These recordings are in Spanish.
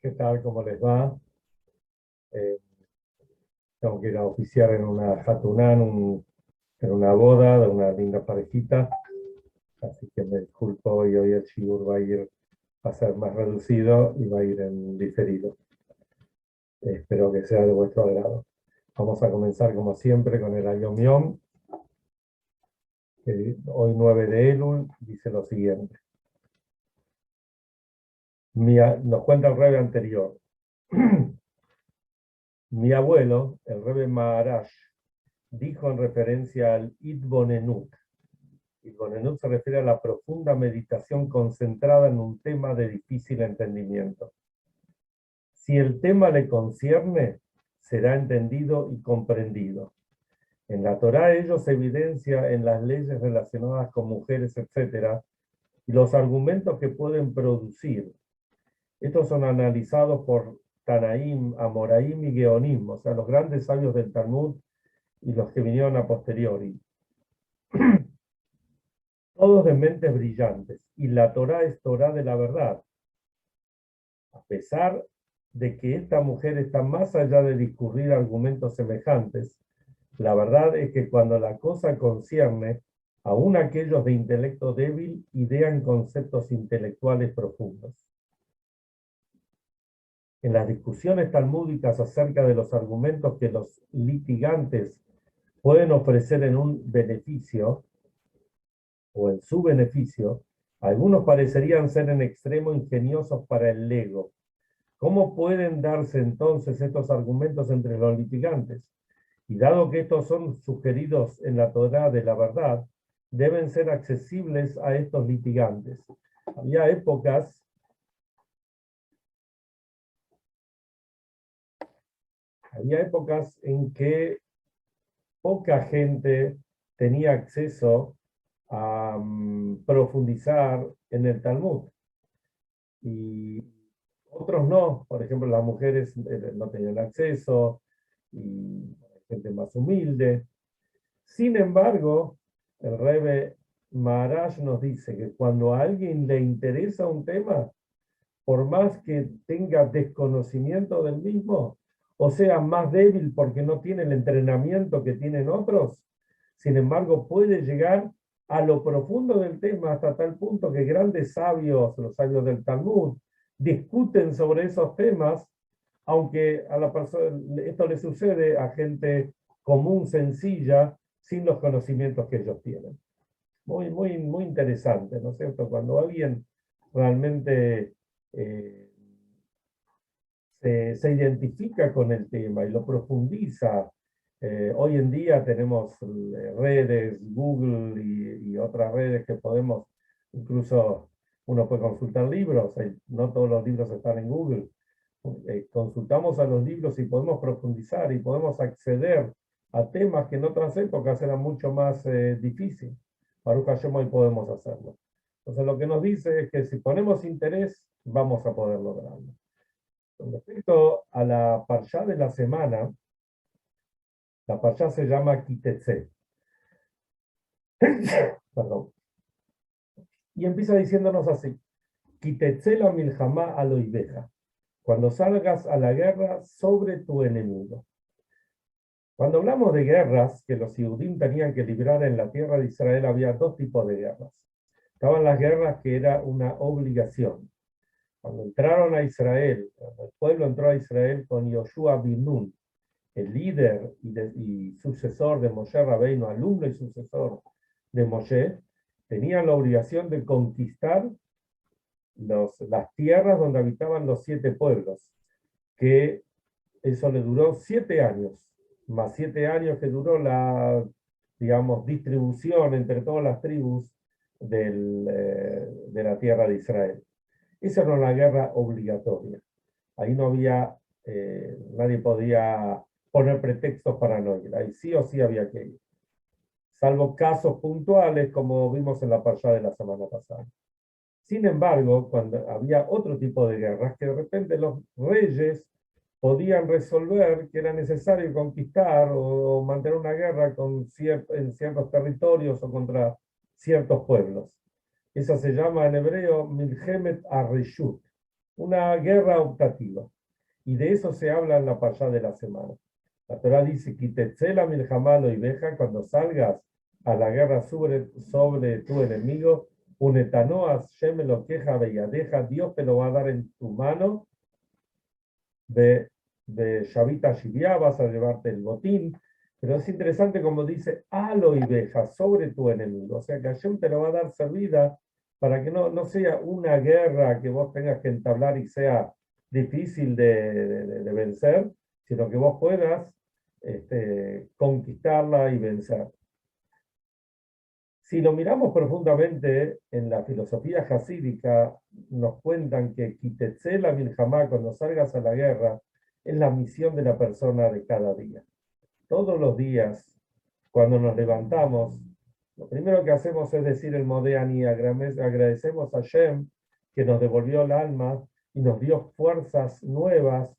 ¿Qué tal? ¿Cómo les va? Eh, Tengo que ir a oficiar en una Hatunán, en una boda de una linda parejita, así que me disculpo y hoy el shiur va a ser más reducido y va a ir en diferido. Espero que sea de vuestro agrado. Vamos a comenzar como siempre con el Ayom Yom, que hoy 9 de Elul dice lo siguiente. Nos cuenta el Rebbe anterior. Mi abuelo, el Rebbe Maharaj, dijo en referencia al Itbonenut. Itbonenut se refiere a la profunda meditación concentrada en un tema de difícil entendimiento. Si el tema le concierne, será entendido y comprendido. En la Torá ello se evidencia en las leyes relacionadas con mujeres, etc., y los argumentos que pueden producir. Estos son analizados por Tanaim, Amoraim y Geonim, o sea, los grandes sabios del Talmud y los que vinieron a posteriori. Todos de mentes brillantes, y la Torá es Torá de la verdad. A pesar de que esta mujer está más allá de discurrir argumentos semejantes, la verdad es que cuando la cosa concierne, aún aquellos de intelecto débil idean conceptos intelectuales profundos. En las discusiones talmúdicas acerca de los argumentos que los litigantes pueden ofrecer en un beneficio o en su beneficio, algunos parecerían ser en extremo ingeniosos para el ego. ¿Cómo pueden darse entonces estos argumentos entre los litigantes? Y dado que estos son sugeridos en la Torá de la verdad, deben ser accesibles a estos litigantes. Había épocas en que poca gente tenía acceso a profundizar en el Talmud. Y otros no, por ejemplo, las mujeres no tenían acceso, y gente más humilde. Sin embargo, el Rebbe Maharaj nos dice que cuando a alguien le interesa un tema, por más que tenga desconocimiento del mismo, o sea más débil porque no tiene el entrenamiento que tienen otros, sin embargo puede llegar a lo profundo del tema hasta tal punto que grandes sabios, los sabios del Talmud, discuten sobre esos temas, aunque a la persona, esto le sucede a gente común, sencilla, sin los conocimientos que ellos tienen. Muy, muy, muy interesante, ¿no es cierto? Cuando alguien realmente se identifica con el tema y lo profundiza. Hoy en día tenemos redes, Google y otras redes que podemos, incluso uno puede consultar libros, no todos los libros están en Google. Consultamos a los libros y podemos profundizar y podemos acceder a temas que en otras épocas eran mucho más difíciles. Baruch Hashem hoy podemos hacerlo. Entonces lo que nos dice es que si ponemos interés, vamos a poder lograrlo. Con respecto a la parshá de la semana, la parshá se llama Kitetse. Perdón. Y empieza diciéndonos así: Kitetse la milhamá aloiveja. Cuando salgas a la guerra sobre tu enemigo. Cuando hablamos de guerras que los Yehudim tenían que librar en la tierra de Israel, había dos tipos de guerras. Estaban las guerras que era una obligación. Cuando entraron a Israel, cuando el pueblo entró a Israel con Yoshua bin Nun, el líder y sucesor de Moshe Rabbeinu, alumno y sucesor de Moshe, tenían la obligación de conquistar las tierras donde habitaban los 7 pueblos, que eso le duró 7 años, más 7 años que duró la, digamos, distribución entre todas las tribus de la tierra de Israel. Esa era una guerra obligatoria. Ahí no había, nadie podía poner pretextos para no ir. Ahí sí o sí había que ir. Salvo casos puntuales, como vimos en la parshá de la semana pasada. Sin embargo, cuando había otro tipo de guerras, que de repente los reyes podían resolver que era necesario conquistar o mantener una guerra en ciertos territorios o contra ciertos pueblos. Esa se llama en hebreo Milhemet Arishut, una guerra optativa. Y de eso se habla en la parashá de la semana. La Torá dice, Kitetzela milhamá lo ibeja, cuando salgas a la guerra sobre tu enemigo, unetanoas shem lo queja deja, Dios te lo va a dar en tu mano, de Shavita Shivia, vas a llevarte el botín, pero es interesante como dice, a lo ibeja, sobre tu enemigo, o sea que Hashem te lo va a dar servida para que no sea una guerra que vos tengas que entablar y sea difícil de vencer, sino que vos puedas conquistarla y vencer. Si lo miramos profundamente en la filosofía jasídica, nos cuentan que Kitetzela Milhamá, cuando salgas a la guerra, es la misión de la persona de cada día. Todos los días, cuando nos levantamos, lo primero que hacemos es decir el Modean y agradecemos a Shem que nos devolvió el alma y nos dio fuerzas nuevas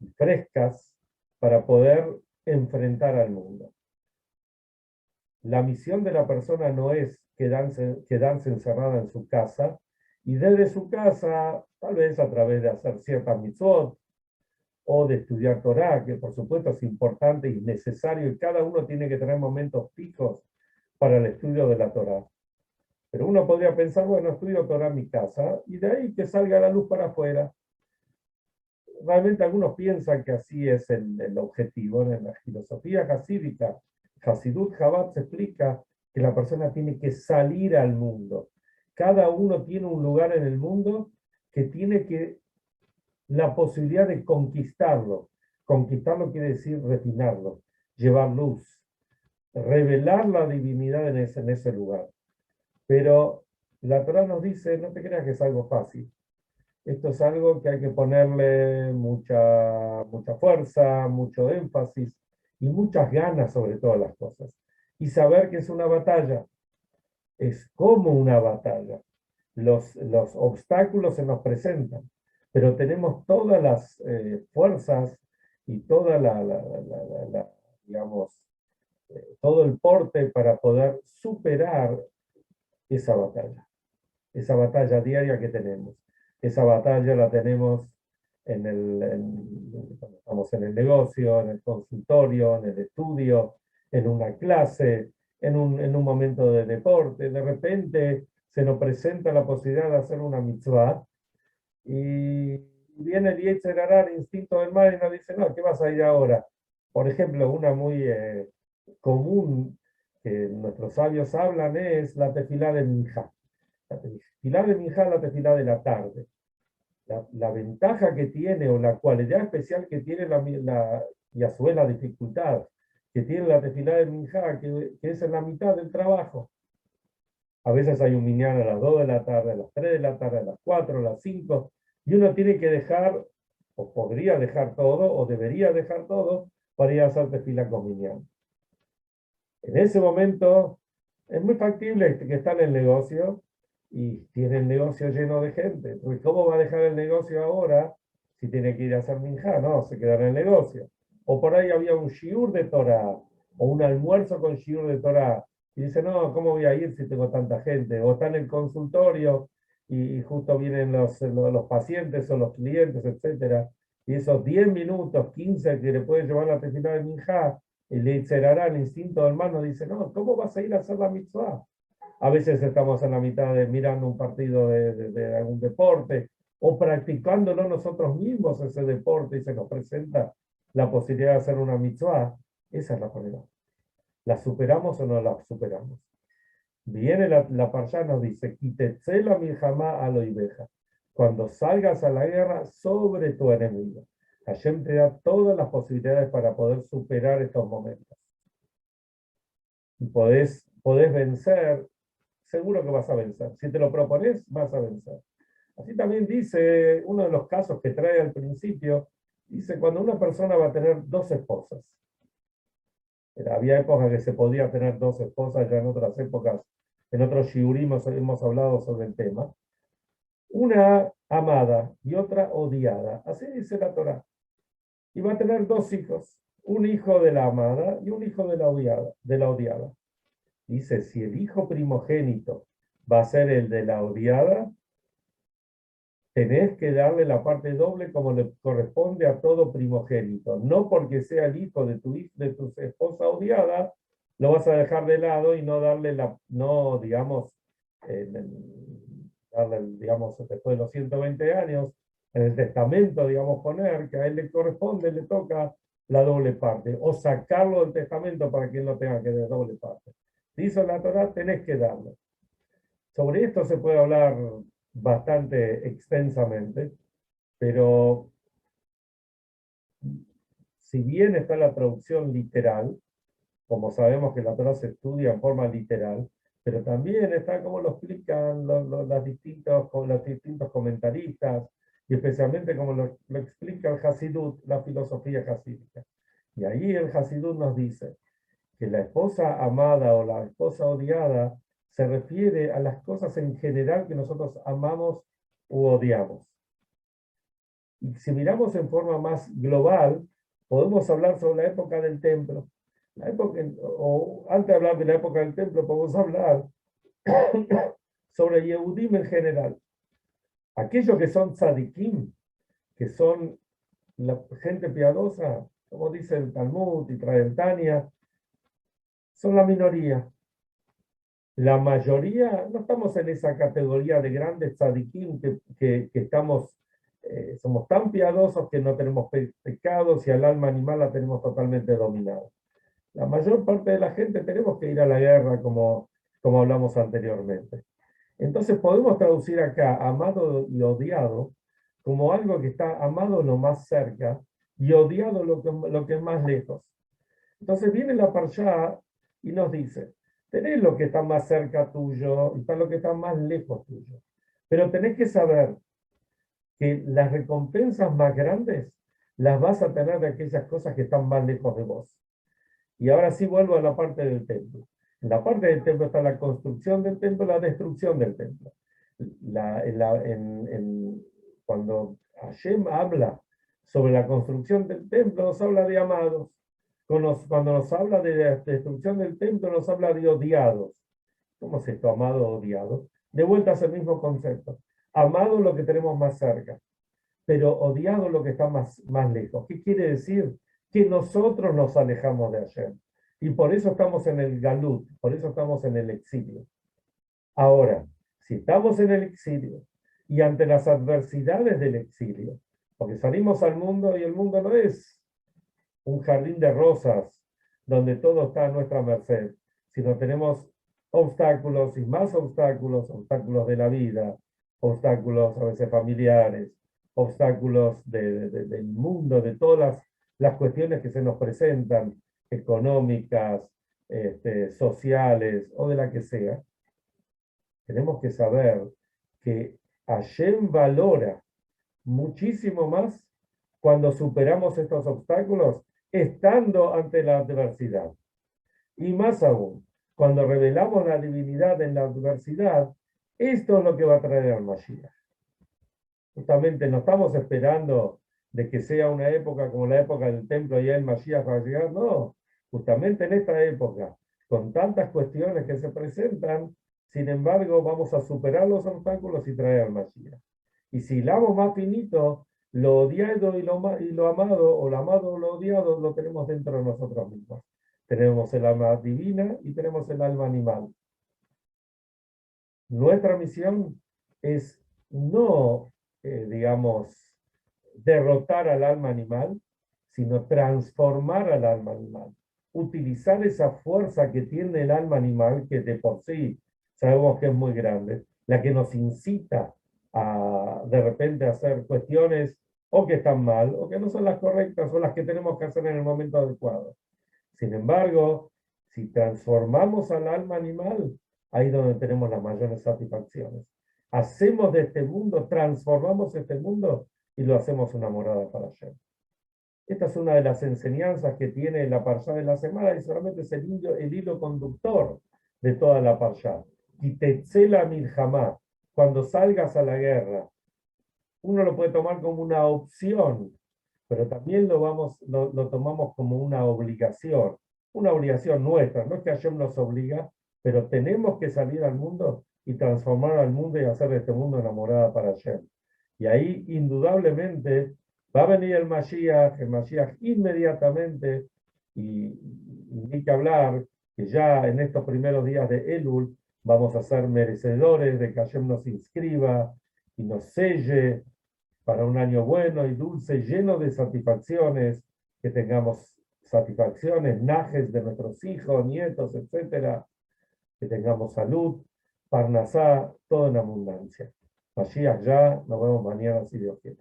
y frescas para poder enfrentar al mundo. La misión de la persona no es quedarse encerrada en su casa, y desde su casa, tal vez a través de hacer ciertas mitzvot, o de estudiar Torah, que por supuesto es importante y necesario, y cada uno tiene que tener momentos fijos para el estudio de la Torah. Pero uno podría pensar, bueno, estudio Torah en mi casa, y de ahí que salga la luz para afuera. Realmente algunos piensan que así es el objetivo. En la filosofía hasídica, Hasidut Chabad, se explica que la persona tiene que salir al mundo. Cada uno tiene un lugar en el mundo que tiene la posibilidad de conquistarlo. Conquistarlo quiere decir refinarlo, llevar luz, revelar la divinidad en ese lugar. Pero la Torah nos dice, no te creas que es algo fácil. Esto es algo que hay que ponerle mucha fuerza, mucho énfasis y muchas ganas sobre todas las cosas. Y saber que es una batalla, es como una batalla. Los obstáculos se nos presentan, pero tenemos todas las fuerzas y toda digamos, todo el porte para poder superar esa batalla diaria que tenemos. Esa batalla la tenemos cuando estamos en el negocio, en el consultorio, en el estudio, en una clase, en un momento de deporte. De repente se nos presenta la posibilidad de hacer una mitzvah y viene el Yetzer Hara, el instinto del mal, y nos dice, no, ¿qué vas a ir ahora? Por ejemplo, una muy común que nuestros sabios hablan es la tefilá de Minjá. La tefilá de Minjá, la tefilá de la tarde. La ventaja que tiene o la cualidad especial que tiene y a su vez la dificultad que tiene la tefilá de Minjá, que es en la mitad del trabajo. A veces hay un minyan a las 2 de la tarde, a las 3 de la tarde, a las 4, a las 5, y uno tiene que dejar, o podría dejar todo, o debería dejar todo, para ir a hacer tefilá con minyan. En ese momento es muy factible que está en el negocio y tiene el negocio lleno de gente. Porque ¿cómo va a dejar el negocio ahora si tiene que ir a hacer minjá? No, se queda en el negocio. O por ahí había un shiur de Torah, o un almuerzo con shiur de Torah, y dice, no, ¿cómo voy a ir si tengo tanta gente? O está en el consultorio y justo vienen los pacientes o los clientes, etcétera, y esos 10 minutos, 15 que le pueden llevar la tefilá de minjá, el Yetzer Hara, el instinto del mal, nos dice, no, ¿cómo vas a ir a hacer la mitzvah? A veces estamos en la mitad de mirando un partido de algún deporte o practicándolo nosotros mismos ese deporte y se nos presenta la posibilidad de hacer una mitzvah. Esa es la prueba. ¿La superamos o no la superamos? Viene la parshá, nos dice, Kitetzela milhamá a lo ibeja. Cuando salgas a la guerra sobre tu enemigo. Hashem te da todas las posibilidades para poder superar estos momentos. Y podés vencer, seguro que vas a vencer. Si te lo propones, vas a vencer. Así también dice, uno de los casos que trae al principio, dice, cuando una persona va a tener 2 esposas. Había épocas que se podía tener 2 esposas, ya en otras épocas, en otros shiurim hemos hablado sobre el tema. Una amada y otra odiada. Así dice la Torá. Y va a tener 2 hijos. Un hijo de la amada y un hijo de la odiada. Dice, si el hijo primogénito va a ser el de la odiada, tenés que darle la parte doble como le corresponde a todo primogénito. No porque sea el hijo de de tu esposa odiada, lo vas a dejar de lado y no darle no, digamos, darle, digamos, después de los 120 años, en el testamento, digamos, poner que a él le corresponde, le toca la doble parte, o sacarlo del testamento para que él no tenga que dar doble parte. Dice la Torá, tenés que darlo. Sobre esto se puede hablar bastante extensamente, pero si bien está la traducción literal, como sabemos que la Torah se estudia en forma literal, pero también está como lo explican los distintos comentaristas, y especialmente como lo explica el Hasidut, la filosofía hasídica. Y ahí el Hasidut nos dice que la esposa amada o la esposa odiada se refiere a las cosas en general que nosotros amamos u odiamos. Y si miramos en forma más global, podemos hablar sobre la época del templo. La época, o antes de hablar de la época del templo, podemos hablar sobre Yehudim en general. Aquellos que son tzadikim, que son la gente piadosa, como dice el Talmud y trae el Tania, son la minoría. La mayoría, no estamos en esa categoría de grandes tzadikim que estamos, somos tan piadosos que no tenemos pecados y al alma animal la tenemos totalmente dominada. La mayor parte de la gente tenemos que ir a la guerra, como hablamos anteriormente. Entonces podemos traducir acá amado y odiado como algo que está amado lo más cerca y odiado lo que es más lejos. Entonces viene la Parshá y nos dice, tenés lo que está más cerca tuyo y está lo que está más lejos tuyo. Pero tenés que saber que las recompensas más grandes las vas a tener de aquellas cosas que están más lejos de vos. Y ahora sí vuelvo a la parte del templo. En la parte del templo está la construcción del templo, la destrucción del templo. Cuando Hashem habla sobre la construcción del templo, nos habla de amados. Cuando nos habla de la destrucción del templo, nos habla de odiados. ¿Cómo es esto, amado o odiado? De vuelta es el mismo concepto. Amado lo que tenemos más cerca, pero odiado lo que está más lejos. ¿Qué quiere decir? Que nosotros nos alejamos de Hashem. Y por eso estamos en el galut, por eso estamos en el exilio. Ahora, si estamos en el exilio y ante las adversidades del exilio, porque salimos al mundo y el mundo no es un jardín de rosas donde todo está a nuestra merced, sino tenemos obstáculos y más obstáculos, obstáculos de la vida, obstáculos a veces familiares, obstáculos del mundo, de todas las cuestiones que se nos presentan, económicas, sociales o de la que sea. Tenemos que saber que Hashem valora muchísimo más cuando superamos estos obstáculos estando ante la adversidad. Y más aún, cuando revelamos la divinidad en la adversidad, esto es lo que va a traer al Mashiach. Justamente no estamos esperando de que sea una época como la época del templo y el Mashiach va a llegar, no. Justamente en esta época, con tantas cuestiones que se presentan, sin embargo, vamos a superar los obstáculos y traer al Mashiach. Y si hilamos más finito, lo odiado y lo amado, o lo amado o lo odiado, lo tenemos dentro de nosotros mismos. Tenemos el alma divina y tenemos el alma animal. Nuestra misión es no, digamos, derrotar al alma animal, sino transformar al alma animal. Utilizar esa fuerza que tiene el alma animal, que de por sí sabemos que es muy grande, la que nos incita a de repente hacer cuestiones o que están mal, o que no son las correctas, o las que tenemos que hacer en el momento adecuado. Sin embargo, si transformamos al alma animal, ahí es donde tenemos las mayores satisfacciones. Hacemos de este mundo, transformamos este mundo y lo hacemos una morada para Hashem. Esta es una de las enseñanzas que tiene la Parshá de la semana y solamente es el hilo conductor de toda la Parshá. Kitetzela milhamá, cuando salgas a la guerra, uno lo puede tomar como una opción, pero también lo tomamos como una obligación nuestra. No es que Hashem nos obliga, pero tenemos que salir al mundo y transformar al mundo y hacer de este mundo una morada para Hashem. Y ahí indudablemente va a venir el Mashiach inmediatamente, y ni que hablar que ya en estos primeros días de Elul vamos a ser merecedores de que Hashem nos inscriba y nos selle para un año bueno y dulce, lleno de satisfacciones, que tengamos satisfacciones, najes de nuestros hijos, nietos, etcétera, que tengamos salud, parnasá, todo en abundancia. Mashiach ya, nos vemos mañana si Dios quiere.